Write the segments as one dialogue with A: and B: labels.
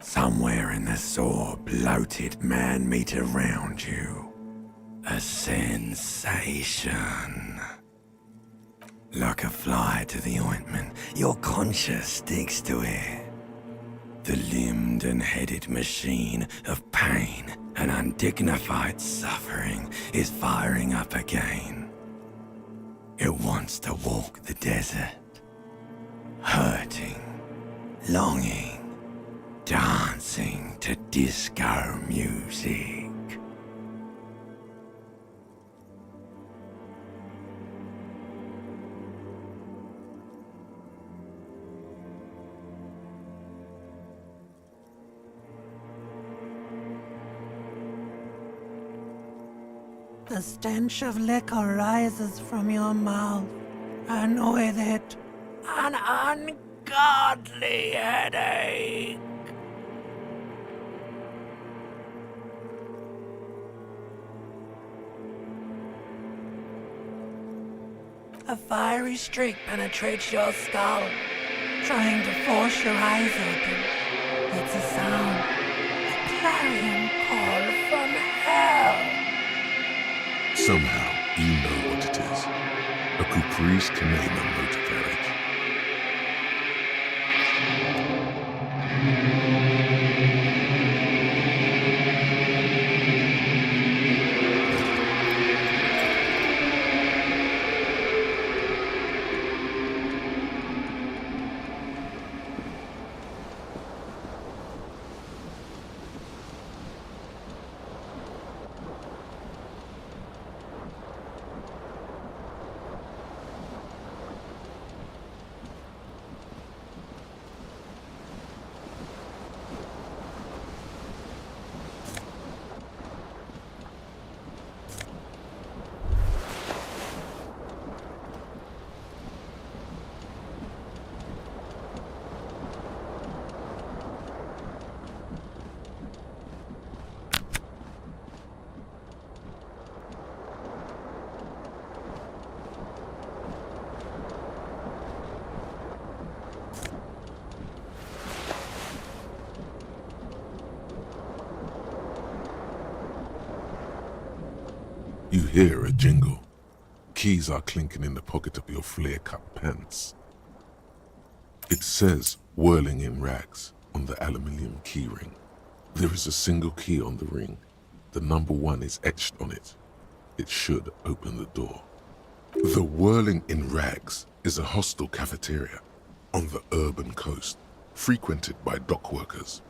A: Somewhere in the sore, bloated man-meat around you. A sensation. Like a fly to the ointment, your conscience sticks to it. The limbed and headed machine of pain and undignified suffering is firing up again. It wants to walk the desert, hurting, longing, dancing to disco music.
B: The stench of liquor rises from your mouth, and with it, an ungodly headache. A fiery streak penetrates your skull, trying to force your eyes open. It's a sound, a clarion call from hell.
C: Somehow, you know what it is. A caprice to name a motor carriage. You hear a jingle. Keys are clinking in the pocket of your flare-cut pants. It says, whirling in rags, on the aluminium keyring. There is a single key on the ring. The number 1 is etched on it. It should open the door. The Whirling in Rags is a hostel cafeteria on the urban coast, frequented by dock workers.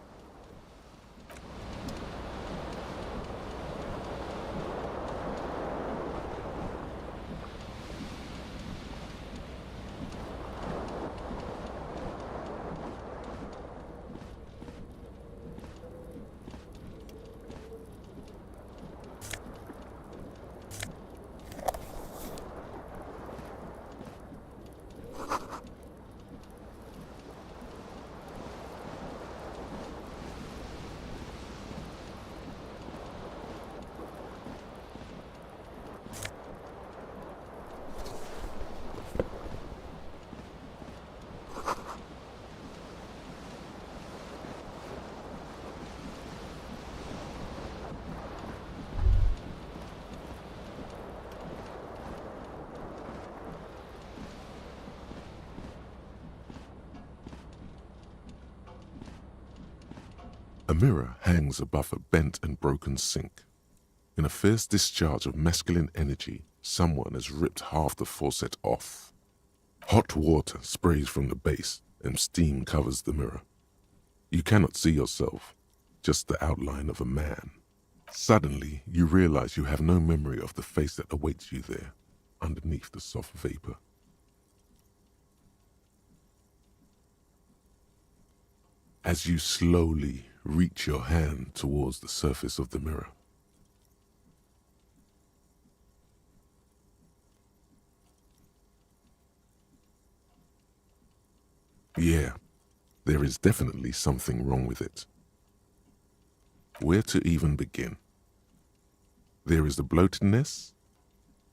C: A mirror hangs above a bent and broken sink. In a fierce discharge of masculine energy, someone has ripped half the faucet off. Hot water sprays from the base and steam covers the mirror. You cannot see yourself, just the outline of a man. Suddenly, you realize you have no memory of the face that awaits you there, underneath the soft vapor. As you slowly reach your hand towards the surface of the mirror, yeah, there is definitely something wrong with it. Where to even begin? There is the bloatedness,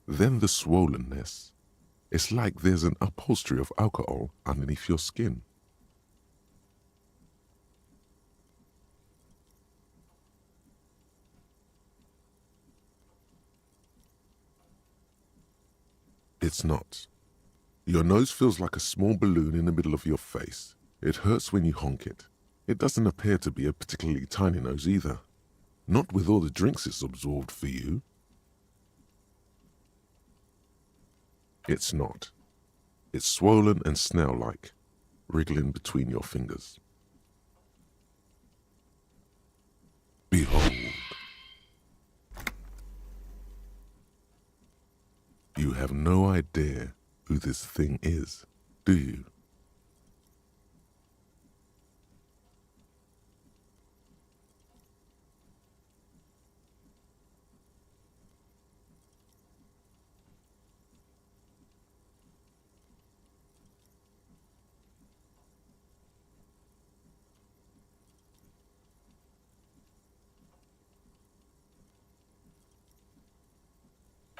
C: then the swollenness. It's like there's an upholstery of alcohol underneath your skin. It's not. Your nose feels like a small balloon in the middle of your face. It hurts when you honk it. It doesn't appear to be a particularly tiny nose either. Not with all the drinks it's absorbed for you. It's not. It's swollen and snail-like, wriggling between your fingers. Behold. You have no idea who this thing is, do you?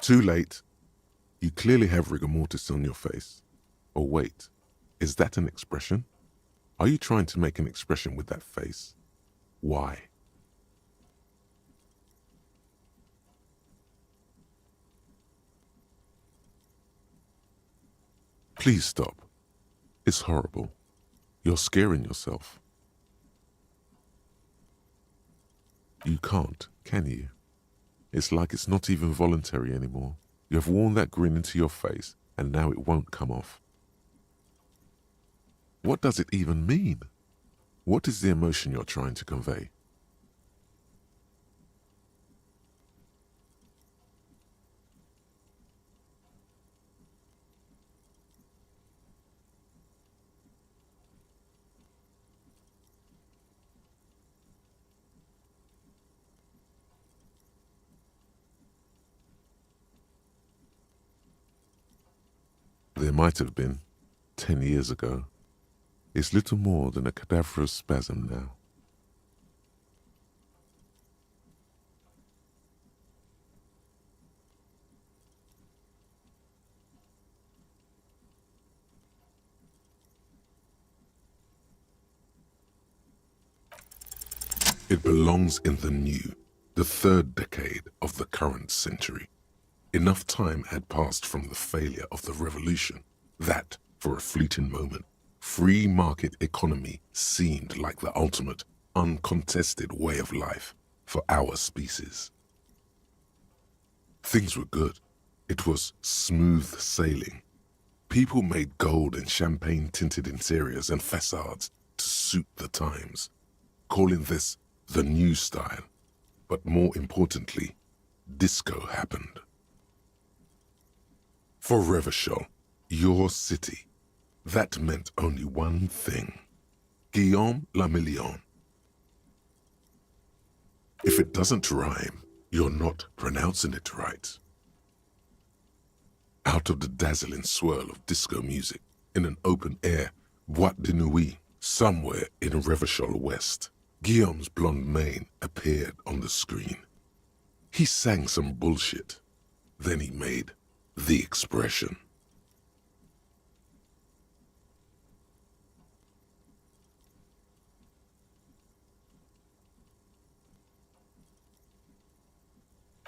C: Too late. You clearly have rigor mortis on your face. Or wait, is that an expression? Are you trying to make an expression with that face? Why? Please stop. It's horrible. You're scaring yourself. You can't, can you? It's like it's not even voluntary anymore. You have worn that grin into your face, and now it won't come off. What does it even mean? What is the emotion you're trying to convey? There might have been, 10 years ago. It's little more than a cadaverous spasm now. It belongs in the new, the third decade of the current century. Enough time had passed from the failure of the revolution that, for a fleeting moment, free market economy seemed like the ultimate, uncontested way of life for our species. Things were good. It was smooth sailing. People made gold and champagne-tinted interiors and facades to suit the times, calling this the new style. But more importantly, disco happened. For Revachol, your city, that meant only one thing. Guillaume le Million. If it doesn't rhyme, you're not pronouncing it right. Out of the dazzling swirl of disco music, in an open-air boîte de nuit, somewhere in Revachol West, Guillaume's blonde mane appeared on the screen. He sang some bullshit. Then he made the expression.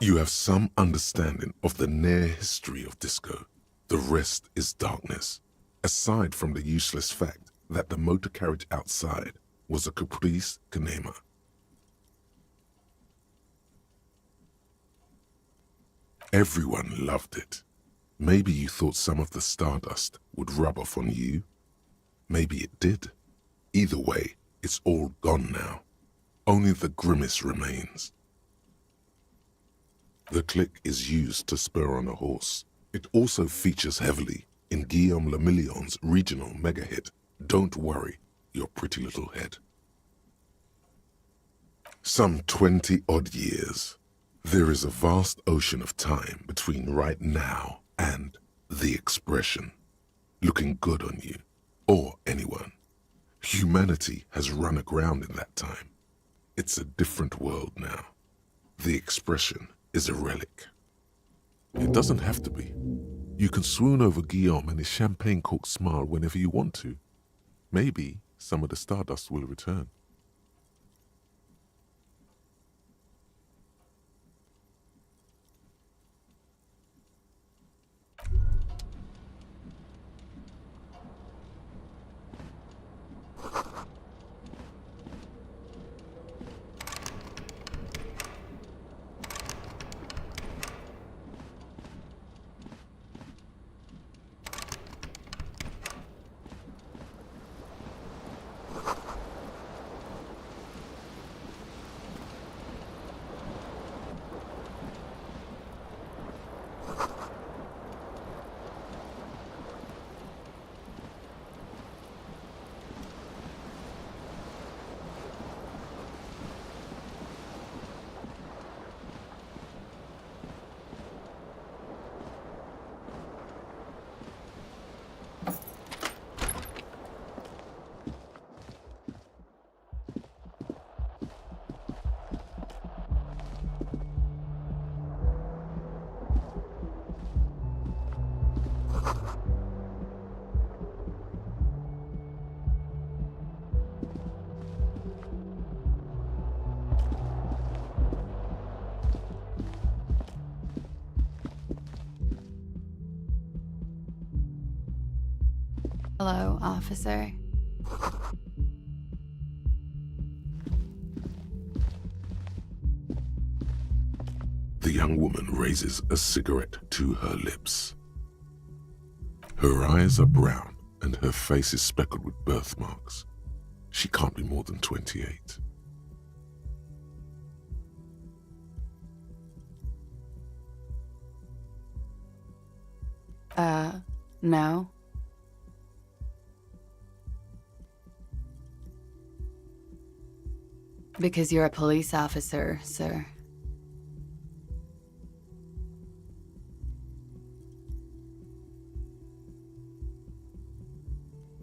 C: You have some understanding of the near history of disco. The rest is darkness, aside from the useless fact that the motor carriage outside was a caprice cinema. Everyone loved it. Maybe you thought some of the stardust would rub off on you. Maybe it did. Either way, it's all gone now. Only the grimace remains. The click is used to spur on a horse. It also features heavily in Guillaume le Million's regional mega hit, Don't Worry, Your Pretty Little Head. Some 20-odd years. There is a vast ocean of time between right now and the expression. Looking good on you, or anyone. Humanity has run aground in that time. It's a different world now. The expression is a relic. It doesn't have to be. You can swoon over Guillaume and his champagne-corked smile whenever you want to. Maybe some of the stardust will return.
D: Hello, officer.
C: The young woman raises a cigarette to her lips. Her eyes are brown and her face is speckled with birthmarks. She can't be more than 28.
D: No. Because you're a police officer, sir.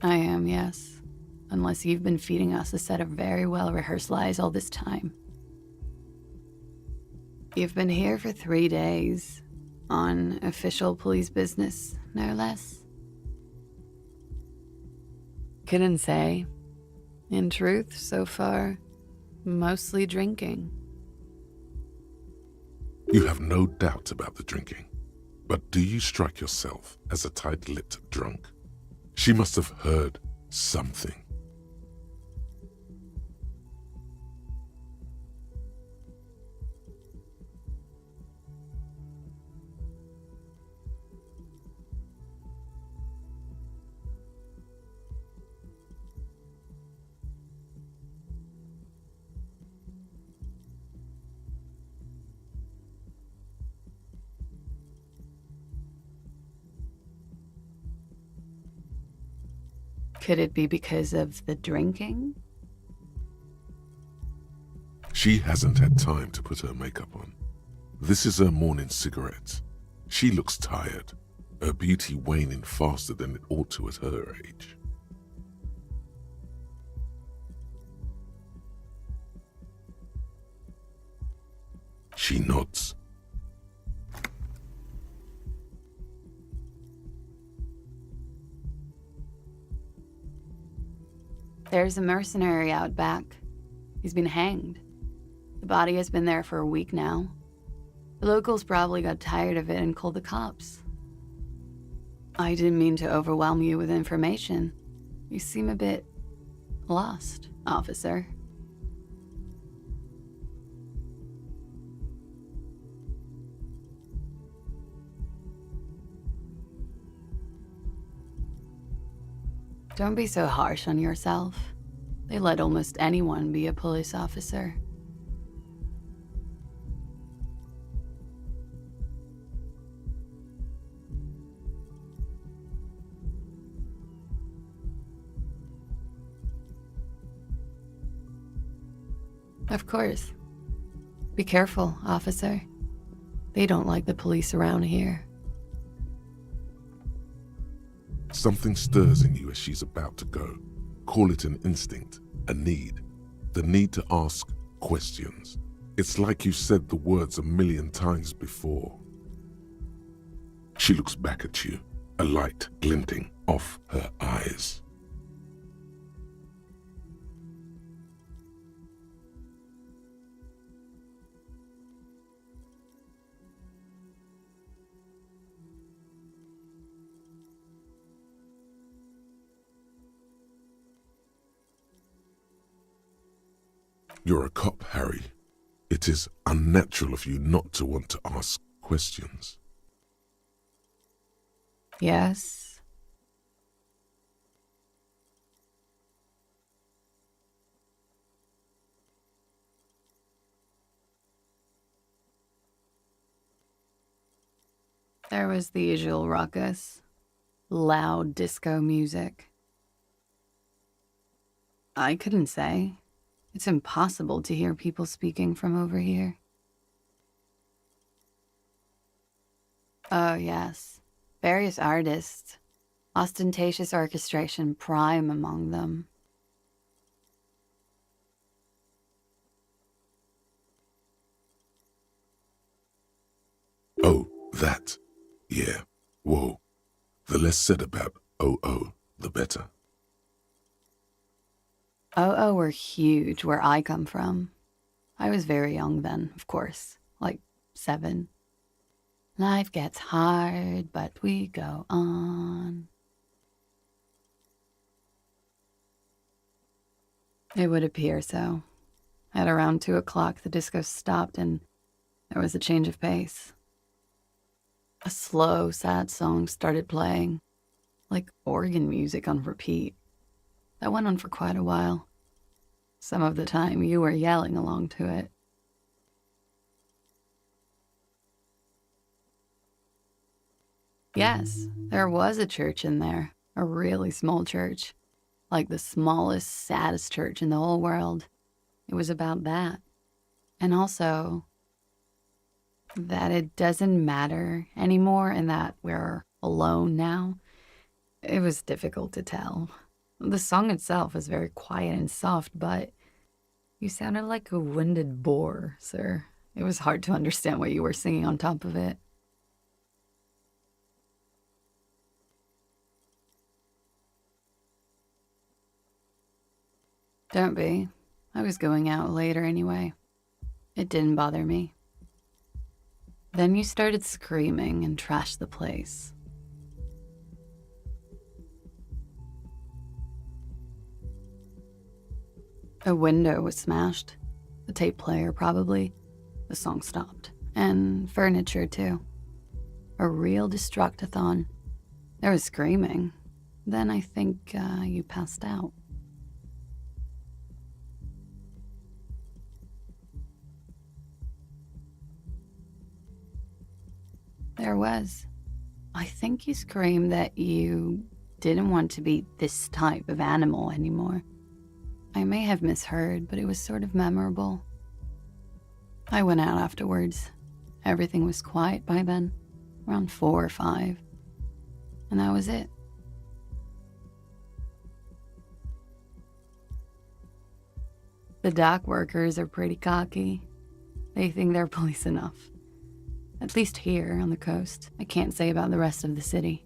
D: I am, yes. Unless you've been feeding us a set of very well-rehearsed lies all this time. You've been here for 3 days, on official police business, no less. Couldn't say. In truth, so far, mostly drinking.
C: You have no doubt about the drinking, but do you strike yourself as a tight-lipped drunk? She must have heard something.
D: Could it be because of the drinking?
C: She hasn't had time to put her makeup on. This is her morning cigarette. She looks tired, her beauty waning faster than it ought to at her age. She nods.
D: There's a mercenary out back. He's been hanged. The body has been there for a week now. The locals probably got tired of it and called the cops. I didn't mean to overwhelm you with information. You seem a bit lost, officer. Don't be so harsh on yourself. They let almost anyone be a police officer. Of course. Be careful, officer. They don't like the police around here.
C: Something stirs in you as she's about to go. Call it an instinct, a need. The need to ask questions. It's like you said the words 1,000,000 times before. She looks back at you, a light glinting off her eyes. You're a cop, Harry. It is unnatural of you not to want to ask questions.
D: Yes. There was the usual ruckus. Loud disco music. I couldn't say. It's impossible to hear people speaking from over here. Oh, yes. Various artists. Ostentatious orchestration prime among them.
C: Oh, that. Yeah. Whoa. The less said about OO, the better.
D: OO were huge where I come from. I was very young then, of course, like 7. Life gets hard, but we go on. It would appear so. At around 2 o'clock, the disco stopped and there was a change of pace. A slow, sad song started playing, like organ music on repeat. That went on for quite a while. Some of the time, you were yelling along to it. Yes, there was a church in there, a really small church, like the smallest, saddest church in the whole world. It was about that. And also, that it doesn't matter anymore and that we're alone now. It was difficult to tell. The song itself was very quiet and soft, but you sounded like a winded boar, sir. It was hard to understand what you were singing on top of it. Don't be. I was going out later anyway. It didn't bother me. Then you started screaming and trashed the place. A window was smashed. The tape player, probably. The song stopped. And furniture, too. A real destructathon. There was screaming. Then I think you passed out. There was. I think you screamed that you didn't want to be this type of animal anymore. I may have misheard, but it was sort of memorable. I went out afterwards. Everything was quiet by then, around 4 or 5. And that was it. The dock workers are pretty cocky. They think they're police enough. At least here on the coast. I can't say about the rest of the city.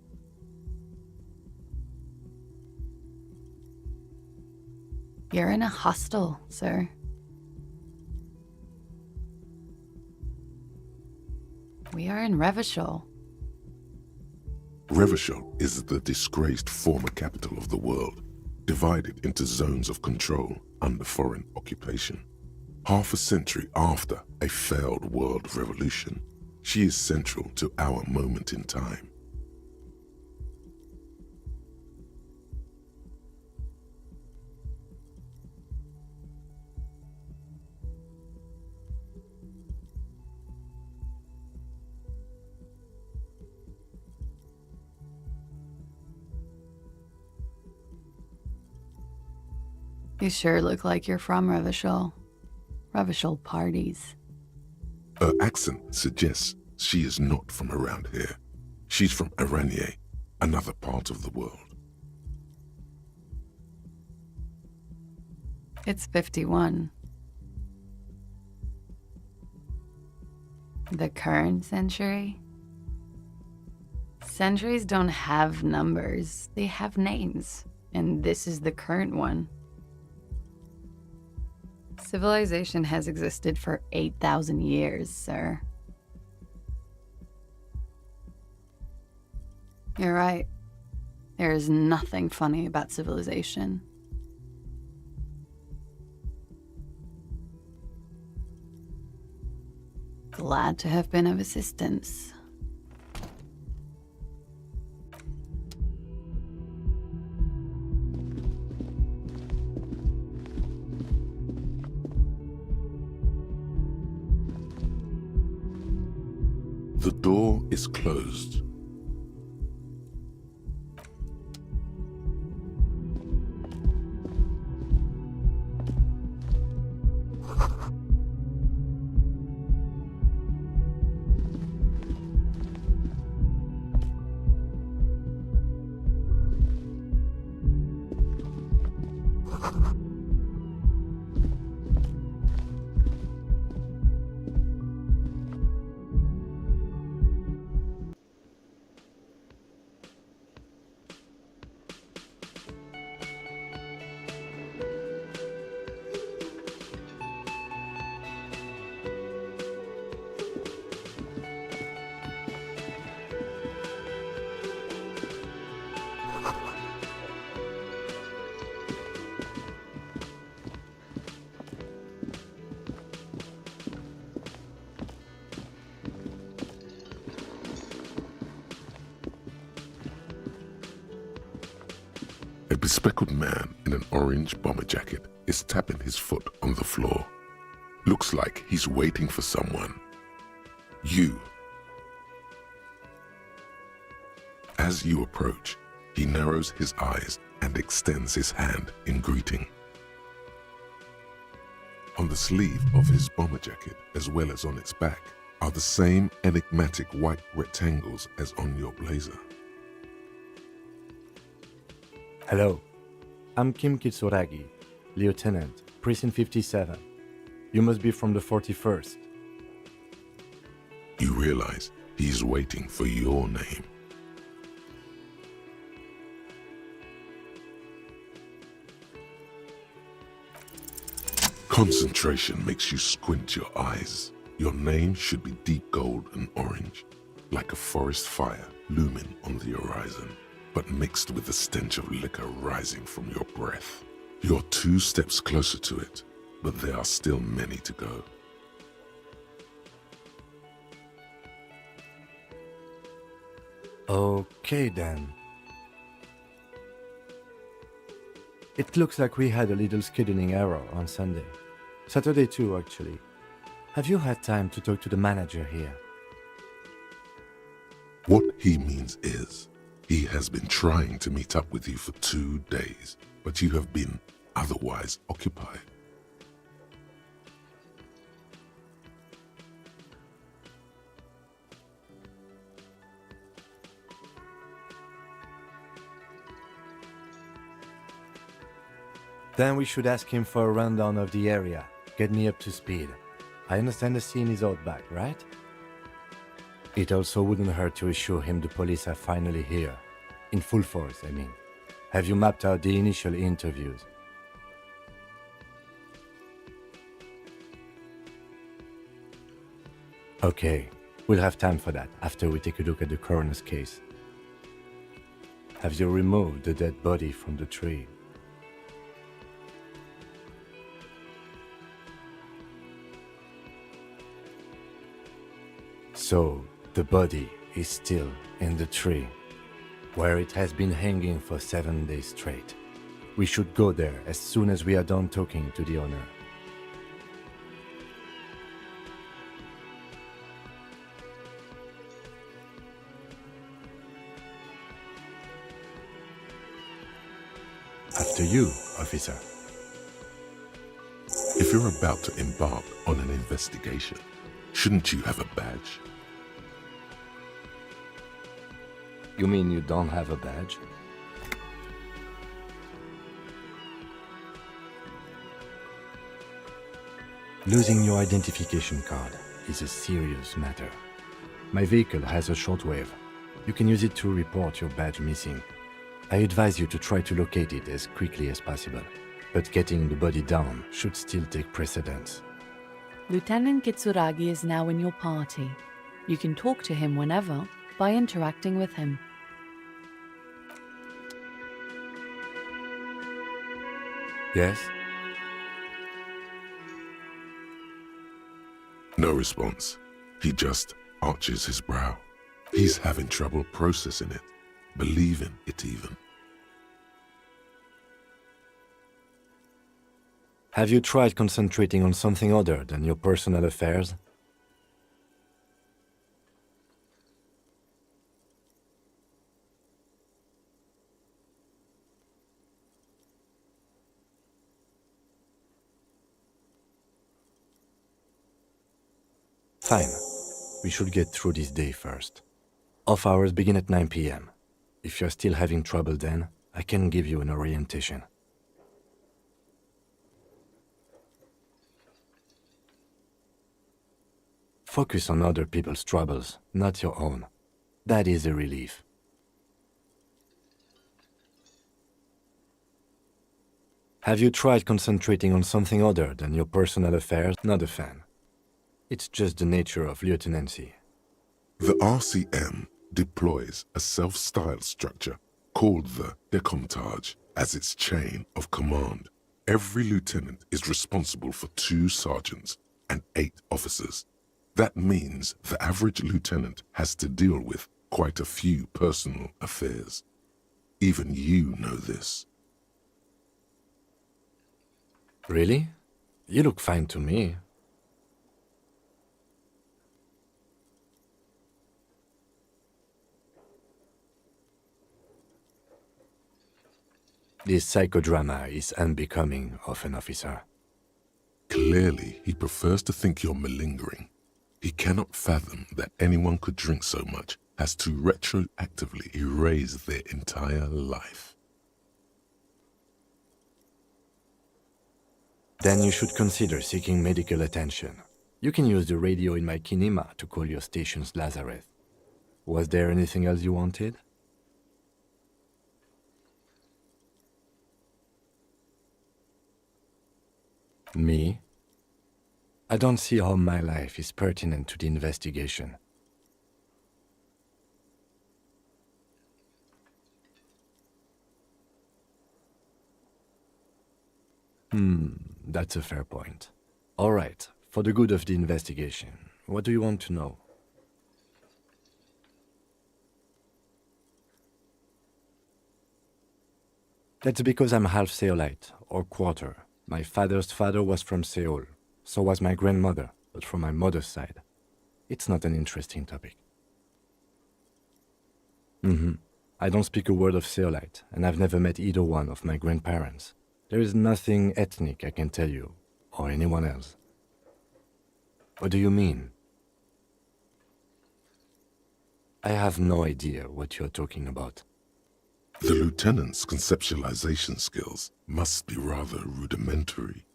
D: You're in a hostel, sir. We are in Revachol.
C: Revachol is the disgraced former capital of the world, divided into zones of control under foreign occupation. Half a century after a failed world revolution, she is central to our moment in time.
D: You sure look like you're from Revachol. Revachol parties.
C: Her accent suggests she is not from around here. She's from Aranier, another part of the world.
D: It's 51. The current century? Centuries don't have numbers, they have names. And this is the current one. Civilization has existed for 8,000 years, sir. You're right. There is nothing funny about civilization. Glad to have been of assistance.
C: The door is closed. A bespectacled man in an orange bomber jacket is tapping his foot on the floor. Looks like he's waiting for someone. You. As you approach, he narrows his eyes and extends his hand in greeting. On the sleeve of his bomber jacket, as well as on its back, are the same enigmatic white rectangles as on your blazer.
E: Hello, I'm Kim Kitsuragi, Lieutenant, Precinct 57. You must be from the 41st.
C: You realize he's waiting for your name. Concentration makes you squint your eyes. Your name should be deep gold and orange, like a forest fire looming on the horizon, but mixed with the stench of liquor rising from your breath. You're 2 steps closer to it, but there are still many to go.
E: Okay then. It looks like we had a little scheduling error on Sunday. Saturday too, actually. Have you had time to talk to the manager here?
C: What he means is, he has been trying to meet up with you for 2 days, but you have been otherwise occupied.
E: Then we should ask him for a rundown of the area. Get me up to speed. I understand the scene is out back, right? It also wouldn't hurt to assure him the police are finally here. In full force, I mean. Have you mapped out the initial interviews? Okay, we'll have time for that after we take a look at the coroner's case. Have you removed the dead body from the tree? So, the body is still in the tree, where it has been hanging for 7 days straight. We should go there as soon as we are done talking to the owner. After you, officer.
C: If you're about to embark on an investigation, shouldn't you have a badge?
E: You mean you don't have a badge? Losing your identification card is a serious matter. My vehicle has a shortwave. You can use it to report your badge missing. I advise you to try to locate it as quickly as possible, but getting the body down should still take precedence.
F: Lieutenant Kitsuragi is now in your party. You can talk to him whenever by interacting with him.
E: Yes?
C: No response. He just arches his brow. He's having trouble processing it, believing it even.
E: Have you tried concentrating on something other than your personal affairs? Fine. We should get through this day first. Off hours begin at 9 p.m. If you're still having trouble then, I can give you an orientation. Focus on other people's troubles, not your own. That is a relief. Have you tried concentrating on something other than your personal affairs? Not a fan. It's just the nature of lieutenancy.
C: The RCM deploys a self-styled structure called the Decomptage as its chain of command. Every lieutenant is responsible for 2 sergeants and 8 officers. That means the average lieutenant has to deal with quite a few personal affairs. Even you know this.
E: Really? You look fine to me. This psychodrama is unbecoming of an officer.
C: Clearly, he prefers to think you're malingering. He cannot fathom that anyone could drink so much as to retroactively erase their entire life.
E: Then you should consider seeking medical attention. You can use the radio in my kinema to call your station's Lazareth. Was there anything else you wanted? Me? I don't see how my life is pertinent to the investigation. That's a fair point. All right, for the good of the investigation, what do you want to know? That's because I'm half Seolite, or quarter. My father's father was from Seoul. So was my grandmother, but from my mother's side. It's not an interesting topic. I don't speak a word of Seolite, and I've never met either one of my grandparents. There is nothing ethnic I can tell you, or anyone else. What do you mean? I have no idea what you're talking about.
C: The lieutenant's conceptualization skills must be rather rudimentary.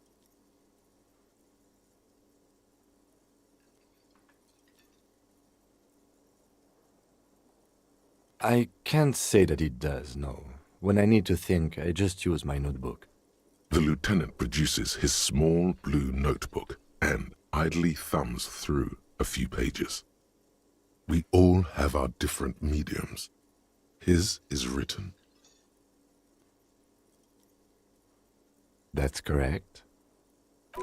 E: I can't say that it does, no. When I need to think, I just use my notebook.
C: The lieutenant produces his small blue notebook and idly thumbs through a few pages. We all have our different mediums. His is written.
E: That's correct.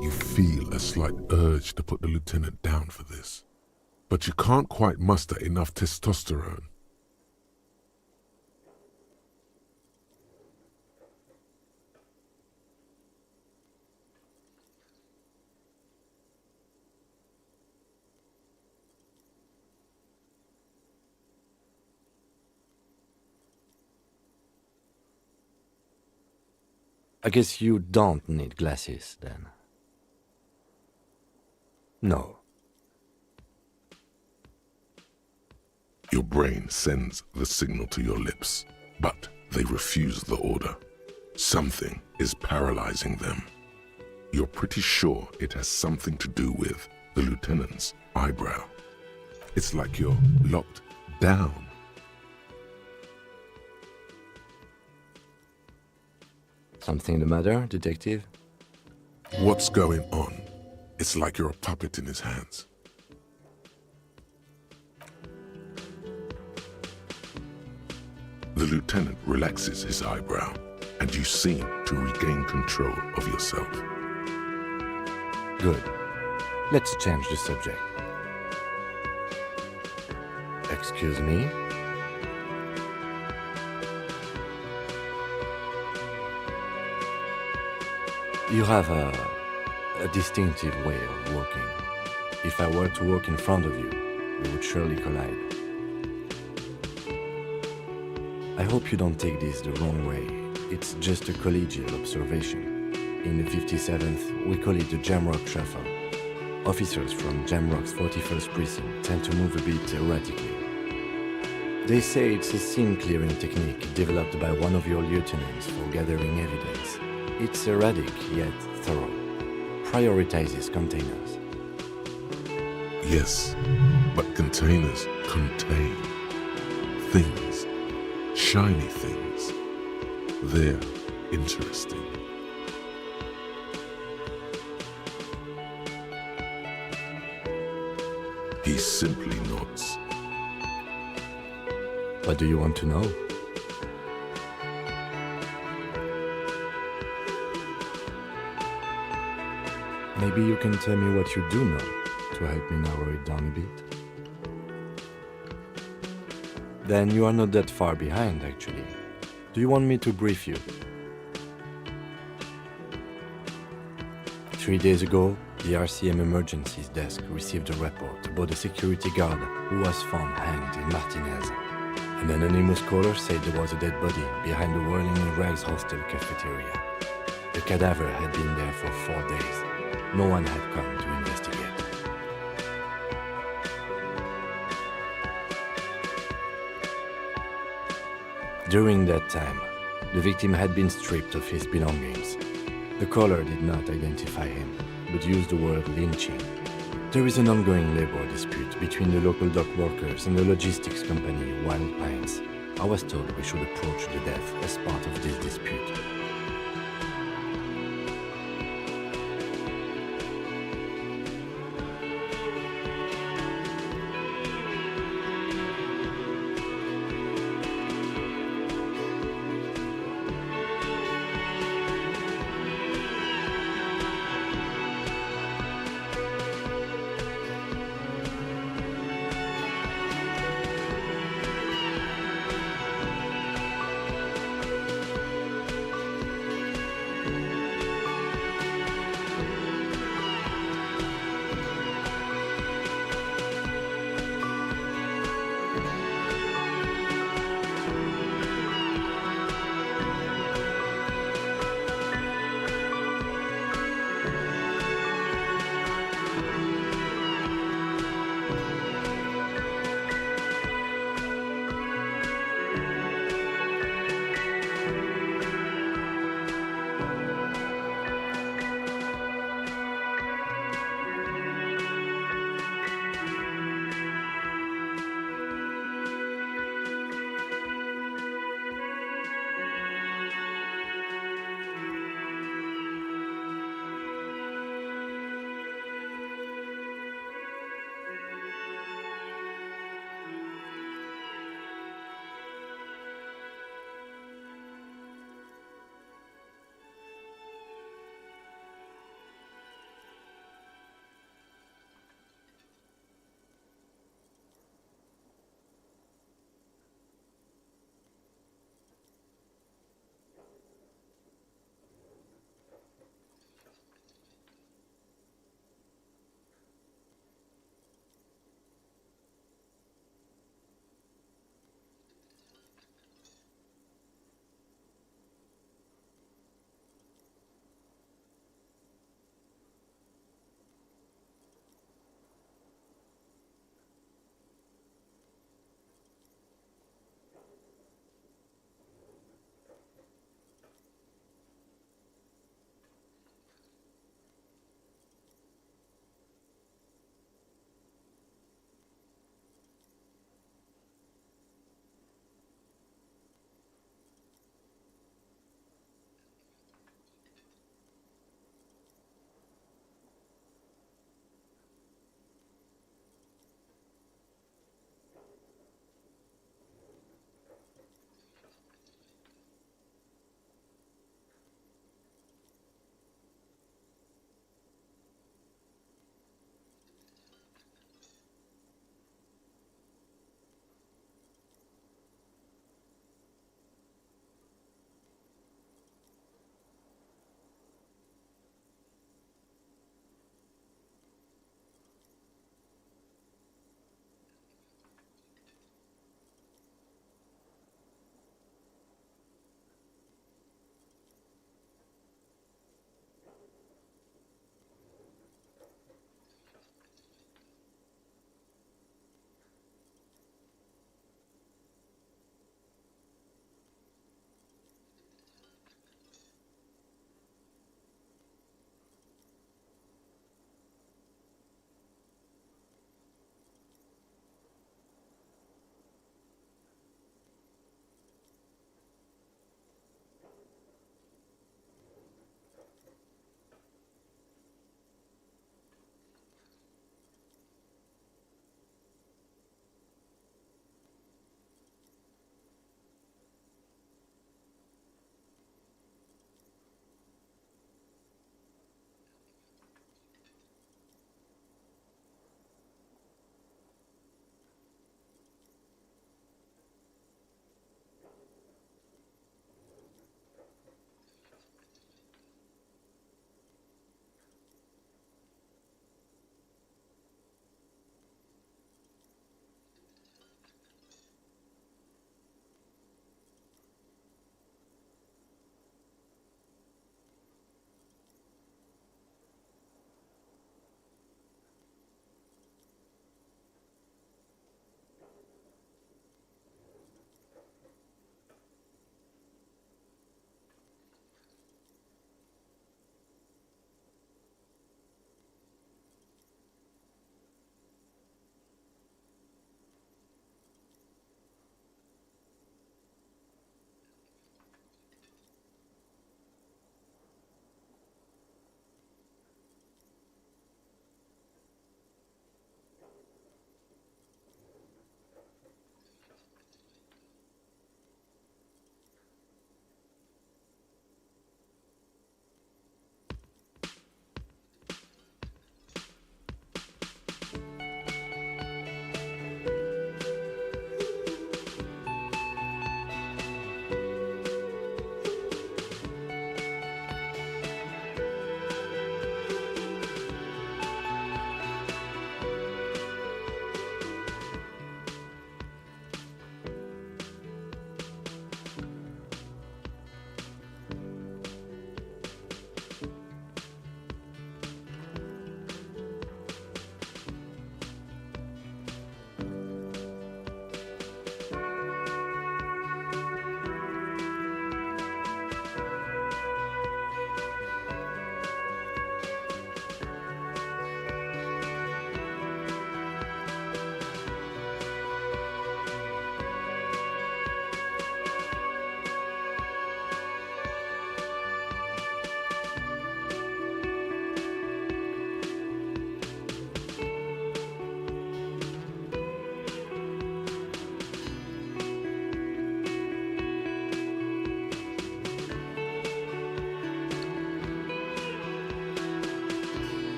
C: You feel a slight urge to put the lieutenant down for this, but you can't quite muster enough testosterone.
E: I guess you don't need glasses, then. No.
C: Your brain sends the signal to your lips, but they refuse the order. Something is paralyzing them. You're pretty sure it has something to do with the lieutenant's eyebrow. It's like you're locked down.
E: Something the matter, detective?
C: What's going on? It's like you're a puppet in his hands. The lieutenant relaxes his eyebrow, and you seem to regain control of yourself.
E: Good. Let's change the subject. Excuse me? You have a distinctive way of walking. If I were to walk in front of you, we would surely collide. I hope you don't take this the wrong way. It's just a collegial observation. In the 57th, we call it the Jamrock Shuffle. Officers from Jamrock's 41st Precinct tend to move a bit erratically. They say it's a scene-clearing technique developed by one of your lieutenants for gathering evidence. It's erratic yet thorough. Prioritizes containers.
C: Yes, but containers contain things, shiny things. They're interesting. He simply nods.
E: What do you want to know? Maybe you can tell me what you do know to help me narrow it down a bit. Then you are not that far behind, actually. Do you want me to brief you? 3 days ago, the RCM Emergencies Desk received a report about a security guard who was found hanged in Martinez. An anonymous caller said there was a dead body behind the Whirling in Rags hostel cafeteria. The cadaver had been there for 4 days. No one had come to investigate. During that time, the victim had been stripped of his belongings. The caller did not identify him, but used the word lynching. There is an ongoing labor dispute between the local dock workers and the logistics company Wild Pines. I was told we should approach the death as part of this dispute.